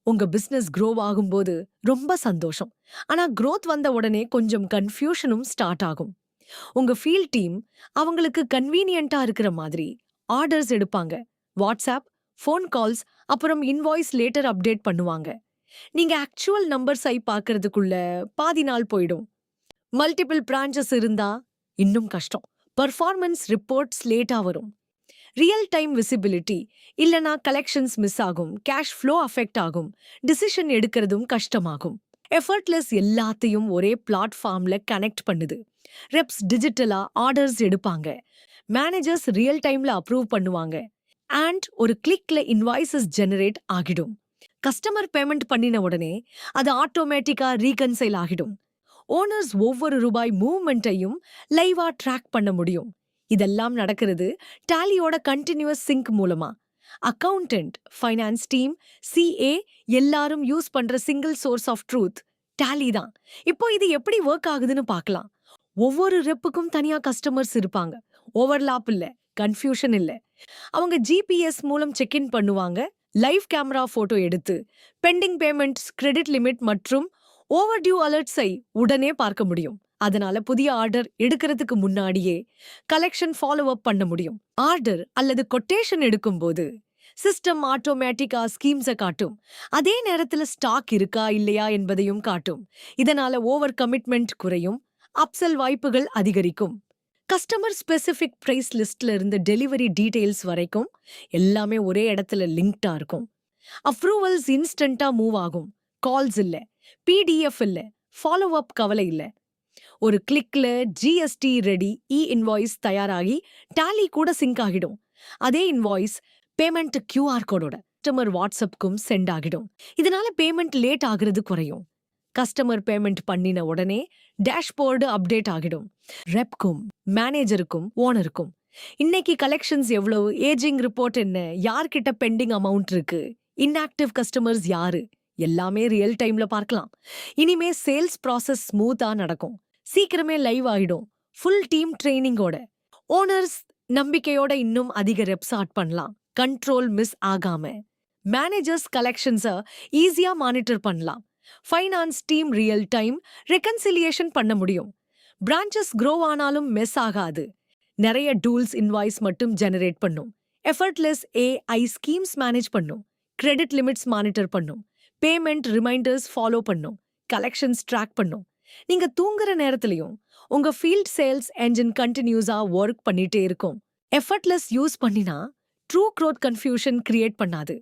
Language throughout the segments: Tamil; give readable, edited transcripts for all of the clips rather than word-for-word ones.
உங்க பிசினஸ் க்ரோ ஆகும்போது ரொம்ப சந்தோஷம். ஆனா growth வந்த உடனே கொஞ்சம் கன்ஃபியூஷனும் ஸ்டார்ட் ஆகும். உங்க ஃபீல்ட் டீம் அவங்களுக்கு கன்வீனியன்ட்டா இருக்கிற மாதிரி ஆர்டர்ஸ் எடுப்பாங்க. வாட்ஸ்அப், ஃபோன் கால்ஸ், அப்புறம் இன்வாய்ஸ் லேட்டர் அப்டேட் பண்ணுவாங்க. நீங்க ஆக்சுவல் நம்பர்ஸை பார்க்கறதுக்குள்ள பாதி நாள் போயிடும். மல்டிபிள் பிரான்ச்சஸ் இருந்தா இன்னும் கஷ்டம். பெர்ஃபார்மன்ஸ் ரிப்போர்ட்ஸ் லேட்டா வரும். ரியல் டைம் விசிபிலிட்டி இல்லனா கலெக்ஷன்ஸ் மிஸ் ஆகும், கேஷ் ஃப்ளோ அஃபெக்ட் ஆகும், டிசிஷன் எடுக்கிறதும் கஷ்டமாகும். எஃபர்ட்லெஸ் எல்லாத்தையும் ஒரே பிளாட்ஃபார்ம்ல கனெக்ட் பண்ணுது. ரெப்ஸ் டிஜிட்டலா ஆர்டர்ஸ் எடுப்பாங்க, மேனேஜர்ஸ் ரியல் டைம்ல அப்ரூவ் பண்ணுவாங்க, அண்ட் ஒரு கிளிக்ல இன்வாய்சஸ் ஜெனரேட் ஆகிடும். கஸ்டமர் பேமெண்ட் பண்ணின உடனே அது ஆட்டோமேட்டிக்கா ரீகன்சைல் ஆகிடும். ஓனர்ஸ் ஒவ்வொரு ரூபாய் மூவ்மெண்ட்டையும் லைவா ட்ராக் பண்ண முடியும். இதெல்லாம் நடக்கிறது டாலியோட கண்டினியூஸ் சிங்க் மூலமா. அக்கவுண்டன்ட், ஃபைனான்ஸ் டீம், சிஏ எல்லாரும் யூஸ் பண்ற single source of truth Tally தான். இப்போ இது எப்படி ஒர்க் ஆகுதுன்னு பார்க்கலாம். ஒவ்வொரு ரெப்புக்கும் தனியா கஸ்டமர்ஸ் இருப்பாங்க. ஓவர்லாப் இல்ல, கன்ஃபியூஷன் இல்ல. அவங்க ஜிபிஎஸ் மூலம் செக்இன் பண்ணுவாங்க, லைவ் கேமரா போட்டோ எடுத்து பெண்டிங் பேமெண்ட்ஸ், கிரெடிட் லிமிட் மற்றும் ஓவர் டியூ அலர்ட்ஸை உடனே பார்க்க முடியும். அதனால புதிய ஆர்டர் எடுக்கிறதுக்கு முன்னாடியே கலெக்ஷன் ஃபாலோ அப் பண்ண முடியும். ஆர்டர் அல்லது கொட்டேஷன் எடுக்கும்போது சிஸ்டம் ஆட்டோமேட்டிக்கா ஸ்கீம்ஸை காட்டும். அதே நேரத்தில் ஸ்டாக் இருக்கா இல்லையா என்பதையும் காட்டும். இதனால ஓவர் கமிட்மெண்ட் குறையும், அப்செல் வாய்ப்புகள் அதிகரிக்கும். கஸ்டமர் ஸ்பெசிஃபிக் பிரைஸ் லிஸ்ட்ல இருந்து டெலிவரி டீடைல்ஸ் வரைக்கும் எல்லாமே ஒரே இடத்துல லிங்க்டா இருக்கும். அப்ரூவல்ஸ் இன்ஸ்டன்டா மூவ் ஆகும். கால்ஸ் இல்ல, பிடிஎஃப் இல்ல, ஃபாலோ அப் கவலை இல்ல. ஒரு கிளிக்ல ஜிஎஸ்டி ரெடி, இன்வாய்ஸ் தயாராகி டாலி கூட சிங்க் ஆகிடும். அதே இன்வாய்ஸ் பேமெண்ட் கியூஆர் கோடோட கஸ்டமர் வாட்ஸ்அப்க்கும் சென்ட் ஆகிடும். இதனால பேமெண்ட் லேட் ஆகுறது குறையும். கஸ்டமர் பேமெண்ட் பண்ணின உடனே டேஷ்போர்டு அப்டேட் ஆகிடும். ரெப்க்கும், மேனேஜருக்கும், ஓனருக்கும் இன்னைக்கு கலெக்ஷன்ஸ் எவ்வளவு, ஏஜிங் ரிப்போர்ட் என்ன, யார்கிட்ட பெண்டிங் அமௌண்ட் இருக்கு, இன்ஆக்டிவ் கஸ்டமர்ஸ் யாரு, எல்லாமே ரியல் டைம்ல பார்க்கலாம். இனிமே சேல்ஸ் ப்ராசஸ் ஸ்மூத்தா நடக்கும். சீக்கிரமே லைவ் ஆகிடும். Full team ட்ரைனிங்கோட. ஓனர்ஸ் நம்பிக்கையோட இன்னும் அதிக ரெப்ஸ் ஆட் பண்ணலாம், கண்ட்ரோல் மிஸ் ஆகாம. மேனேஜர்ஸ் கலெக்ஷன்ஸை ஈஸியா மானிட்டர் பண்ணலாம். Finance team real time reconciliation பண்ண முடியும். பிரான்ச்சஸ் க்ரோ ஆனாலும் மெஸ் ஆகாது. நிறைய டூல்ஸ் இன்வாய்ஸ் மட்டும் ஜெனரேட் பண்ணும். எஃபர்ட்லெஸ் ஏஐ ஸ்கீம்ஸ் மேனேஜ் பண்ணும். கிரெடிட் லிமிட்ஸ் மானிட்டர் பண்ணும். பேமெண்ட் ரிமைண்டர்ஸ் ஃபாலோ பண்ணும். கலெக்ஷன்ஸ் ட்ராக் பண்ணும். நீங்க தூங்குற நேரத்திலையும் உங்க ஃபீல்ட் சேல்ஸ் என்ஜின் கண்டினியூஸா ஒர்க் பண்ணிட்டே இருக்கும். எஃபர்ட்லெஸ் யூஸ் பண்ணினா ட்ரூ க்ரோத் கன்ஃபியூஷன் கிரியேட் பண்ணாது,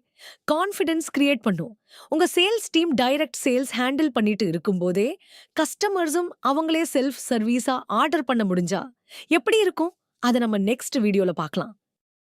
கான்ஃபிடன்ஸ் கிரியேட் பண்ணும். உங்க sales team direct sales handle பண்ணிட்டு இருக்கும்போதே கஸ்டமர்ஸும் அவங்களே செல்ஃப் சர்வீஸா ஆர்டர் பண்ண முடிஞ்சா எப்படி இருக்கும்? அதை நம்ம நெக்ஸ்ட் வீடியோல பார்க்கலாம்.